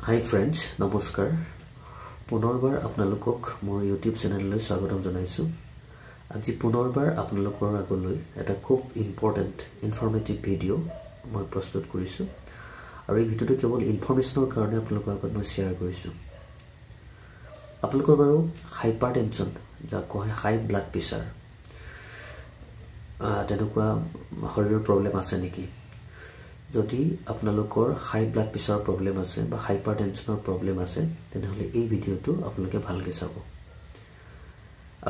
Hi friends, নমস্কাৰ পুনৰবাৰ আপোনালোকক মোৰ YouTube চেনেললৈ স্বাগতম জনাইছো আজি পুনৰবাৰ আপোনালোকৰ আগলৈ এটা খুব ইম্পৰ্টেন্ট ইনফৰমেটিভ ভিডিও মই প্ৰস্তুত কৰিছো আৰু এই ভিডিওটো কেৱল ইনফৰমেশনৰ কাৰণে আপোনালোকৰ আগত মই শেয়াৰ কৰিছো আপোনালোকৰ বাৰু হাইপাৰটেনচন যাক কয় হাই ব্লাড প্ৰেছাৰ তেনেকুৱা শৰীৰৰ প্ৰবলেম আছে নেকি যদি আপোনালোকৰ হাই ব্লাড প্ৰেছাৰ প্ৰবলেম আছে বা হাইপাৰটেনচনৰ প্ৰবলেম আছে তেনেহলে এই ভিডিওটো আপোনালোকে ভালকৈ চাব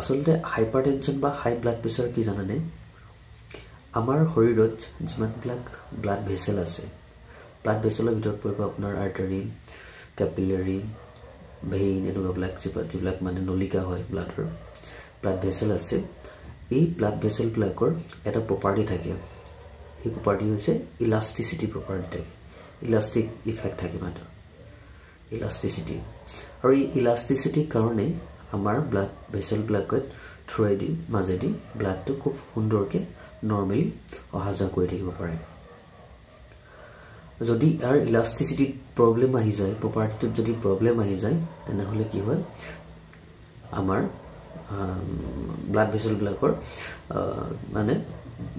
আসলতে হাইপাৰটেনচন বা হাই ব্লাড প্ৰেছাৰ কি জানেনে আমাৰ শৰীৰত যিমানবিলাক ব্লাড ভেসেল আছে ব্লাড ভেসেলৰ ভিতৰত পৰিব আপোনাৰ আৰ্টাৰী কেপিলাৰী ভেইন এনেকুৱাবিলাক মানে নলিকা হয় ব্লাডৰ ব্লাড ভেসেল আছে এই ব্লাড ভেসেল বিলাকৰ এটা প্ৰপাৰ্টি থাকে এই প্ৰপাৰ্টি হৈছে ইলাস্টিসিটি প্ৰপাৰ্টি ইলাস্টিক ইফেক্ট থাকে মানে ইলাস্টিসিটি আৰু এই ইলাস্টিসিটি কাৰণে আমাৰ ব্লাড ভেসেল বিলাকত থ্ৰুদি মাজেদি ব্লাডটো খুব সুন্দৰকে নৰমালি অহাজা কৰি থাকিব পাৰে যদি ইয়াৰ ইলাস্টিসিটি প্ৰবলেম আহি যায় প্ৰপাৰ্টিটোত যদি প্ৰবলেম আহি যায় তেনেহলে কি হয় আমাৰ ব্লাড ভেসেল বিলাকৰ মানে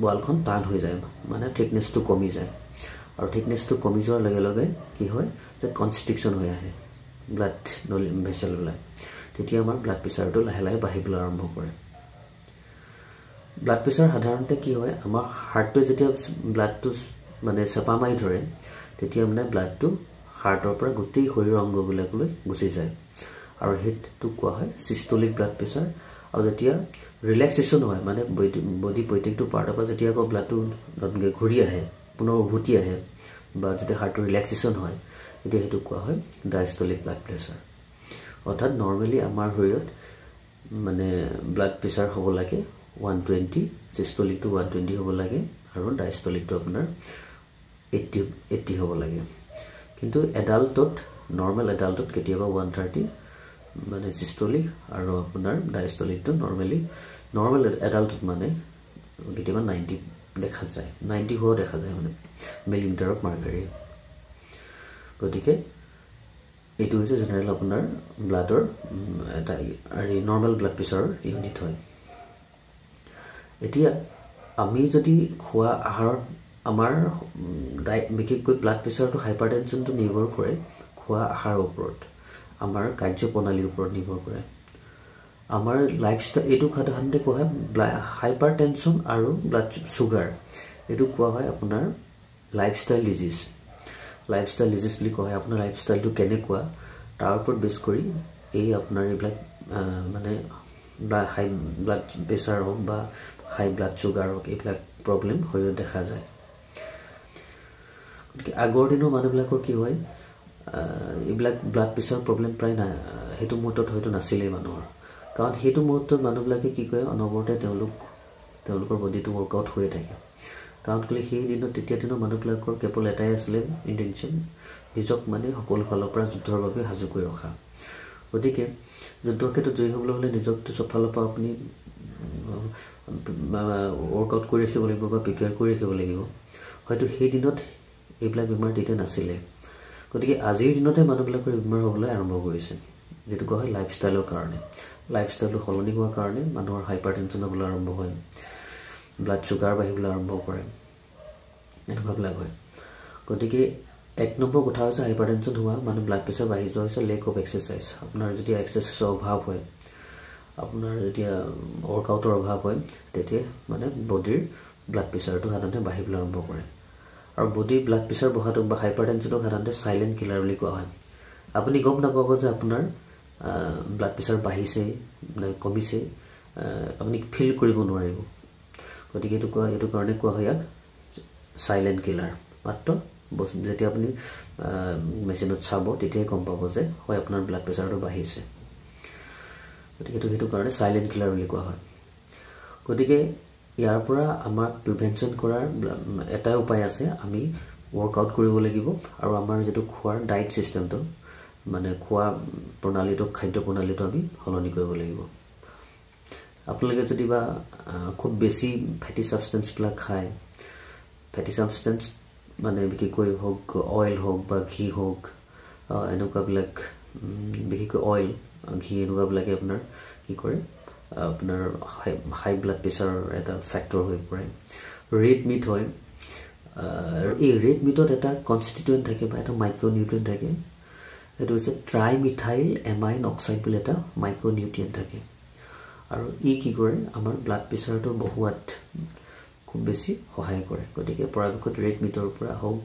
ওয়ালখন টান হৈ যায় মানে থিকনেসটো কমি যায় আৰু থিকনেসটো কমি যোৱাৰ লগে লগে কি হয় যে কনস্ট্ৰিকশন হৈ আহে ব্লাড ভেসেল বিলাক তেতিয়া আমাৰ ব্লাড প্ৰেছাৰটো লাহে লাহে বাঢ়িবলৈ আৰম্ভ কৰে ব্লাড প্ৰেছাৰ সাধাৰণতে কি হয় আমাৰ হাৰ্টটো যেতিয়া ব্লাডটো মানে চেপা মাৰি ধৰে তেতিয়া মানে ব্লাডটো হাৰ্টৰ পৰা গোটেই শৰীৰৰ অংগবিলাকলৈ গুচি যায় আৰু হেতু কোৱা হয় সিস্টোলিক ব্লাড প্ৰেছাৰ আৰু যেতিয়া ৰিলেক্সেশন হয় মানে বডি প্ৰত্যেকটো পাৰ্টৰ পৰা যেতিয়া ব্লাডটো নতুনকৈ ঘূৰি আহে পুনৰ উভতি আহে বা যেতিয়া হাৰ্টৰ ৰিলেক্সেশন হয় তেতিয়া হেতু কোৱা হয় ডায়াস্টলিক ব্লাড প্ৰেছাৰ অৰ্থাৎ নৰমালি আমাৰ শৰীৰত মানে ব্লাড প্ৰেছাৰ হ'ব লাগে 120 সিস্টোলিকটো 120 হ'ব লাগে আৰু ডায়াস্টলিকটো আপোনাৰ 80 হ'ব লাগে কিন্তু এডাল্টত নৰমাল এডাল্টত কেতিয়াবা 130 মানে সিস্টোলিক আৰু আপোনাৰ ডায়াস্টলিকটো নৰমাল এডাল্টত মানে কেতিয়াবা 90 দেখা যায় 90 হৈ দেখা যায় মানে মিলিমিটাৰ অফ মাৰ্কাৰী গতিকে এইটো হৈছে জেনাৰেল আপোনাৰ ব্লাডৰ এটা নৰমাল ব্লাড প্ৰেছাৰৰ ইউনিট হয় এতিয়া আমি যদি খোৱা আহাৰত আমাৰ বিশেষকৈ ব্লাড প্ৰেছাৰটো হাইপাৰটেনচনটো নিৰ্ভৰ কৰে খোৱা আহাৰৰ ওপৰত আমাৰ কাৰ্যপ্ৰণালীৰ ওপৰত নিৰ্ভৰ কৰে আমাৰ লাইফষ্টাইল এইটো সাধাৰণতে কোৱা হয় হাইপাৰটেনচন আৰু ব্লাড সুগাৰ এইটো কোৱা হয় আপোনাৰ লাইফষ্টাইল ডিজিজ বুলি কোৱা হয় আপোনাৰ লাইফষ্টাইলটো কেনেকুৱা তাৰ ওপৰত বেছ কৰি এই আপোনাৰ এইবিলাক মানে হাই ব্লাড প্ৰেছাৰ হওক বা হাই ব্লাড সুগাৰ হওক এইবিলাক প্ৰবলেম শৰীৰত দেখা যায় গতিকে আগৰ দিনৰ মানুহবিলাকৰ কি হয় এইবিলাক ব্লাড প্ৰেছাৰ প্ৰবলেম প্ৰায় নাই হেতু মুহূৰ্তত হয়তো নাছিলেই মানুহৰ কাৰণ হেতু মুহূৰ্তত মানুহবিলাকে কি কৰে অনবৰতে তেওঁলোকৰ বডিটো ওয়াৰ্কআউট হৈ থাকে কাৰণ কলে সেই দিনত তেতিয়া দিনৰ মানুহবিলাকৰ কেৱল এটাই আছিলে ইন্টেনশন নিজক মানে সকলো ফালৰ পৰা যুদ্ধৰ বাবে সাজু কৰি ৰখা গতিকে যুদ্ধৰ ক্ষেত্ৰত জয়ী হ'বলৈ হলে নিজক সব ফালৰ পৰা আপুনি ওয়াৰ্কআউট কৰি ৰাখিব লাগিব বা প্ৰিপেয়াৰ কৰি ৰাখিব লাগিব হয়তো সেই দিনত এইবিলাক বেমাৰ তেতিয়া নাছিলে গতিকে আজিৰ দিনতে মানুহবিলাকৰ বেমাৰ হ'বলৈ আৰম্ভ কৰিছে যেটো কোৱা হয় লাইফষ্টাইলৰ কাৰণে লাইফষ্টাইলটো সলনি হোৱাৰ কাৰণে মানুহৰ হাইপাৰটেনচন হ'বলৈ আৰম্ভ হয় ব্লাড সুগাৰ বাঢ়িবলৈ আৰম্ভ কৰে এনেকুৱাবিলাক হয় গতিকে এক নম্বৰ কথা হৈছে হাইপাৰটেনচন হোৱা মানে ব্লাড প্ৰেছাৰ বাঢ়ি যোৱা হৈছে লেক অফ এক্সাৰসাইজ আপোনাৰ যেতিয়া এক্সাৰসাইজৰ অভাৱ হয় আপোনাৰ যেতিয়া ওয়াৰ্কআউটৰ অভাৱ হয় তেতিয়া মানে বডিৰ ব্লাড প্ৰেছাৰটো সাধাৰণতে বাঢ়িবলৈ আৰম্ভ কৰে আৰু বডিৰ ব্লাড প্ৰেছাৰ বঢ়াটো বা হাইপাৰটেনচনক সাধাৰণতে সাইলেন্ট কিলাৰ বুলি কোৱা হয় আপুনি গম নাপাব যে আপোনাৰ ব্লাড প্ৰেছাৰ বাঢ়িছে নে কমিছে আপুনি ফিল কৰিব নোৱাৰিব গতিকে এইটো কাৰণে কোৱা হয় ইয়াক সাইলেন্ট কিলাৰ মাত্ৰ যেতিয়া আপুনি মেচিনত চাব তেতিয়াই গম পাব যে হয় আপোনাৰ ব্লাড প্ৰেছাৰটো বাঢ়িছে গতিকে সেইটো কাৰণে সাইলেন্ট কিলাৰ বুলি কোৱা হয় গতিকে ইয়াৰ পৰা আমাক প্ৰিভেনচন কৰাৰ এটা উপায় আছে আমি ওয়াৰ্কআউট কৰিব লাগিব আৰু আমাৰ যেটো খোৱাৰ ডায়েট সিস্টেমটো মানে খোৱা প্ৰণালীটো খাদ্য প্ৰণালীটো আমি সলনি কৰিব লাগিব আপোনালোকে যদি বা খুব বেছি ফেটি সাবস্টেন্স বিলাক খায় ফেটি সাবস্টেন্স মানে বিকি কৰি হোক অয়েল হোক বা ঘি হোক এনেকুৱাবিলাক বিশেষকৈ অইল ঘি এনেকুৱাবিলাকে আপোনাৰ কি কৰে আপোনাৰ হাই ব্লাড প্ৰেছাৰৰ এটা ফেক্টৰ হৈ পৰে ৰেড মিট হয় এই ৰেড মিটত এটা কনষ্টিটুৱেণ্ট থাকে বা এটা মাইক্ৰ'নিউট্ৰিয়েণ্ট থাকে এইটো হৈছে ট্ৰাইমিথাইল এমাইন অক্সাইড বুলি এটা মাইক্ৰ'নিউট্ৰিয়েণ্ট থাকে আৰু ই কি কৰে আমাৰ ব্লাড প্ৰেছাৰটো বঢ়োৱাত খুব বেছি সহায় কৰে গতিকে পৰাপক্ষত ৰেড মিটৰ পৰা হওক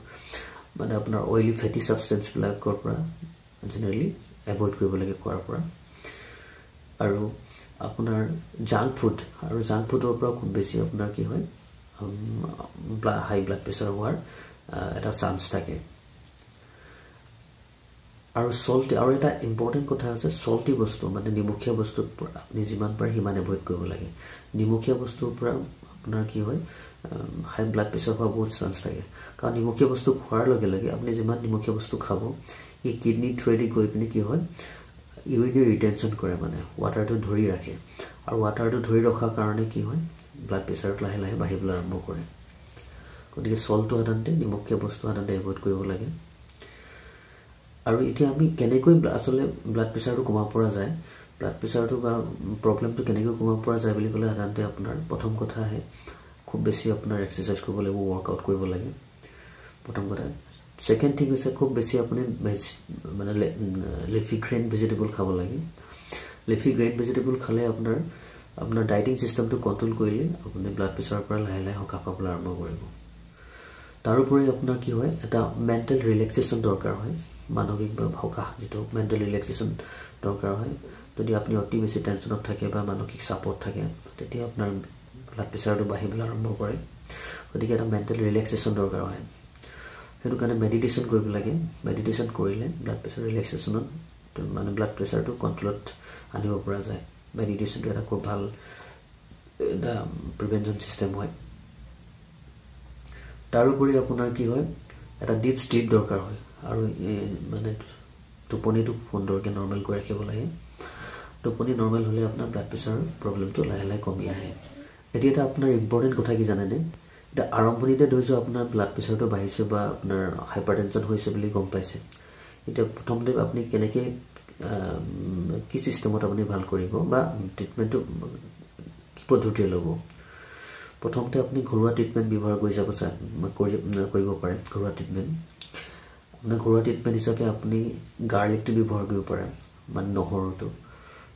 মানে আপোনাৰ অইলি ফেটি ছাবষ্টেন্সবিলাকৰ পৰা জেনেৰেলি এভইড কৰিব লাগে খোৱাৰ পৰা আৰু আপোনাৰ জাংক ফুড আৰু জাংক ফুডৰ পৰা খুব বেছি আপোনাৰ কি হয় হাই ব্লাড প্ৰেছাৰ হোৱাৰ এটা চান্স থাকে আৰু সল্টি আৰু এটা ইম্পৰ্টেণ্ট কথা আছে সল্টি বস্তু মানে নিমখীয়া বস্তুৰ পৰা আপুনি যিমান পাৰে সিমান এভইড কৰিব লাগে নিমখীয়া বস্তুৰ পৰা আপোনাৰ কি হয় হাই ব্লাড প্ৰেছাৰ হোৱাৰ বহুত চান্স থাকে কাৰণ নিমখীয়া বস্তু খোৱাৰ লগে লগে আপুনি যিমান নিমখীয়া বস্তু খাব এই কিডনি থ্ৰুৱেদি গৈ পিনে কি হয় ইউৰিনেৰী ৰিটেনশ্যন কৰে মানে ৱাটাৰটো ধৰি ৰাখে আৰু ৱাটাৰটো ধৰি ৰখাৰ কাৰণে কি হয় ব্লাড প্ৰেছাৰটো লাহে লাহে বাঢ়িবলৈ আৰম্ভ কৰে গতিকে সল্টটো সাধাৰণতে নিমখীয়া বস্তু সাধাৰণতে এভইড কৰিব লাগে আৰু এতিয়া আমি কেনেকৈ আসলে ব্লাড প্ৰেছাৰটো কমাব পৰা যায় ব্লাড প্ৰেছাৰটো বা প্ৰব্লেমটো কেনেকৈ কমাব পৰা যায় বুলি ক'লে সাধাৰণতে আপোনাৰ প্ৰথম কথা আহে খুব বেছি আপোনাৰ এক্সাৰচাইজ কৰিব লাগিব ৱৰ্কআউট কৰিব লাগে প্ৰথম কথা সেকেন্ড থিং হৈছে খুব বেছি আপুনি মানে লিফি গ্ৰেইন ভেজিটেবল খাব লাগে লিফি গ্ৰেইন ভেজিটেবল খালে আপোনাৰ ডায়েটিং সিস্টেমটো কন্ট্ৰোল কৰিলে আপুনি ব্লাড প্ৰেছাৰৰ পৰা লাহে লাহে সকাহ পাবলৈ আৰম্ভ কৰিব তাৰোপৰি আপোনাৰ কি হয় এটা মেণ্টেল ৰিলেক্সেশ্যন দৰকাৰ হয় মানসিক বা সকাহ যেটো মেণ্টেল ৰিলেক্সেশ্যন দৰকাৰ হয় যদি আপুনি অতি বেছি টেনচনত থাকে বা মানসিক চাপত থাকে তেতিয়া আপোনাৰ ব্লাড প্ৰেছাৰটো বাঢ়িবলৈ আৰম্ভ কৰে গতিকে এটা মেণ্টেল ৰিলেক্সেশ্যন দৰকাৰ হয় সেইটো কাৰণে মেডিটেশ্যন কৰিব লাগে মেডিটেশ্যন কৰিলে ব্লাড প্ৰেছাৰ ৰিলেক্সেশ্যনত মানে ব্লাড প্ৰেছাৰটো কন্ট্ৰোলত আনিব পৰা যায় মেডিটেশ্যনটো এটা খুব ভাল এটা প্ৰিভেনশ্যন সিস্টেম হয় তাৰোপৰি আপোনাৰ কি হয় এটা ডিপ স্লিপ দৰকাৰ হয় আৰু মানে টোপনিটো সুন্দৰকৈ নৰ্মেল কৰি ৰাখিব লাগে টোপনি নৰ্মেল হ'লে আপোনাৰ ব্লাড প্ৰেছাৰৰ প্ৰব্লেমটো লাহে লাহে কমি আহে এতিয়া এটা আপোনাৰ ইম্পৰ্টেণ্ট কথা কি জানেনে এটা আৰম্ভণিতে ধৰিছো আপোনাৰ ব্লাড প্ৰেছাৰটো বাঢ়িছে বা আপোনাৰ হাইপাৰটেনশ্যন হৈছে বুলি গম পাইছে এতিয়া প্ৰথমতে আপুনি কেনেকৈ কি সিস্টেমত আপুনি ভাল কৰিব বা ট্ৰিটমেণ্টটো কি পদ্ধতিৰে ল'ব প্ৰথমতে আপুনি ঘৰুৱা ট্ৰিটমেণ্ট ব্যৱহাৰ কৰিব পাৰে ঘৰুৱা ট্ৰিটমেণ্ট আপোনাৰ ঘৰুৱা ট্ৰিটমেণ্ট হিচাপে আপুনি গাৰ্লিকটো ব্যৱহাৰ কৰিব পাৰে মানে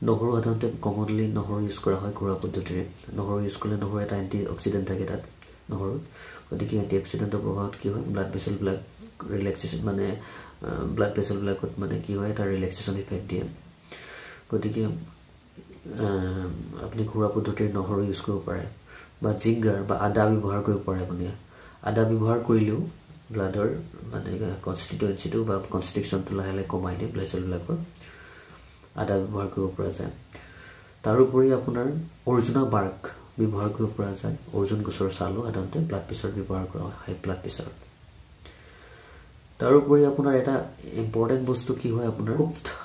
নহৰু সাধাৰণতে কমনলি নহৰু ইউজ কৰা হয় ঘৰুৱা পদ্ধতিৰে নহৰু ইউজ কৰিলে নহৰু এটা এণ্টি অক্সিডেণ্ট থাকে তাত নহৰুত গতিকে এণ্টি অক্সিডেণ্টৰ প্ৰভাৱত কি হয় ব্লাড ভেছেলবিলাক ৰিলেক্সেশ্যন মানে ব্লাড ভেছেলবিলাকত মানে কি হয় এটা ৰিলেক্সেশ্যন ইফেক্ট দিয়ে গতিকে আপুনি ঘৰুৱা পদ্ধতিৰে নহৰু ইউজ কৰিব পাৰে বা জিঞ্জাৰ বা আদা ব্যৱহাৰ কৰিব পাৰে আপুনি আদা ব্যৱহাৰ কৰিলেও ব্লাডৰ মানে কনষ্টিটুৱেঞ্চিটো বা কনষ্ট্ৰিকশ্যনটো লাহে লাহে কমাই দিয়ে ব্লাড চেলবিলাকৰ আদা ব্যৱহাৰ কৰিব পৰা যায় তাৰোপৰি আপোনাৰ অৰ্জুনা বাৰ্ক ব্যৱহাৰ কৰিব পৰা যায় অৰ্জুন গছৰ ছালো সাধাৰণতে ব্লাড প্ৰেছাৰ ব্যৱহাৰ কৰা হয় হাই ব্লাড প্ৰেছাৰত তাৰোপৰি আপোনাৰ এটা ইম্পৰ্টেণ্ট বস্তু কি হয় আপোনাৰ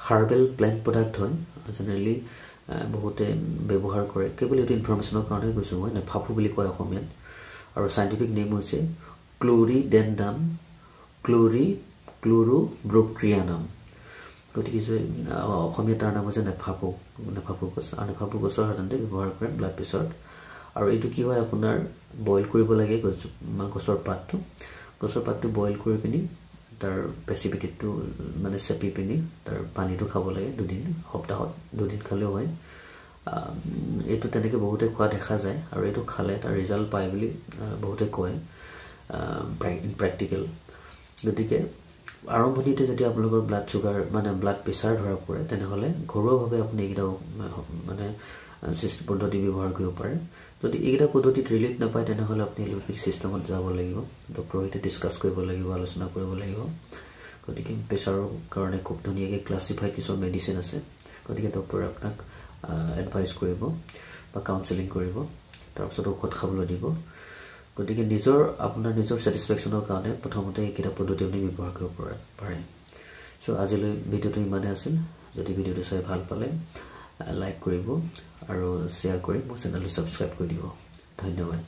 হাৰ্বেল প্লেণ্ট প্ৰডাক্ট হয় জেনেৰেলি বহুতে ব্যৱহাৰ কৰে কেৱল এইটো ইনফৰমেশ্যনৰ কাৰণে কৈছোঁ মই নেফাফু বুলি কয় অসমীয়াত আৰু চাইণ্টিফিক নেম হৈছে ক্লৰিডেণ্ডাম ক্লৰোব্ৰক্ৰিয়ানাম গতিকে অসমীয়া তাৰ নাম হৈছে নেফাফু গছ আৰু নেফাফু গছৰ সাধাৰণতে ব্যৱহাৰ কৰে ব্লাড প্ৰেছাৰত আৰু এইটো কি হয় আপোনাৰ বইল কৰিব লাগে গছৰ পাতটো বইল কৰি পিনি তাৰ পেচিপিটিটো মানে চেপি পিনি তাৰ পানীটো খাব লাগে সপ্তাহত 2 দিন খালেও হয় এইটো তেনেকৈ বহুতে খোৱা দেখা যায় আৰু এইটো খালে তাৰ ৰিজাল্ট পায় বুলি বহুতে কয় প্ৰেক্টিকেল গতিকে আৰম্ভণিতে যদি আপোনালোকৰ ব্লাড চুগাৰ মানে ব্লাড প্ৰেছাৰ ধৰা পৰে তেনেহ'লে ঘৰুৱাভাৱে আপুনি এইকেইটা মানে পদ্ধতি ব্যৱহাৰ কৰিব পাৰে যদি এইকেইটা পদ্ধতিত ৰিলিফ নাপায় তেনেহ'লে আপুনি এলোপেথিক চিষ্টেমত যাব লাগিব ডক্টৰৰ সৈতে ডিছকাছ কৰিব লাগিব আলোচনা কৰিব লাগিব গতিকে প্ৰেছাৰৰ কাৰণে খুব ধুনীয়াকৈ ক্লাছিফাইড কিছুমান মেডিচিন আছে গতিকে ডক্টৰে আপোনাক এডভাইচ কৰিব বা কাউন্সেলিং কৰিব তাৰপিছত ঔষধ খাবলৈ দিব গতিকে আপোনাৰ নিজৰ ছেটিছফেকশ্যনৰ কাৰণে প্ৰথমতে এইকেইটা পদ্ধতি আপুনি ব্যৱহাৰ কৰিব পাৰে চ' আজিলৈ ভিডিঅ'টো ইমানেই আছিল যদি ভিডিঅ'টো চাই ভাল পালে লাইক কৰিব আৰু শ্বেয়াৰ কৰি মোৰ চেনেলটো ছাবস্ক্ৰাইব কৰি দিব ধন্যবাদ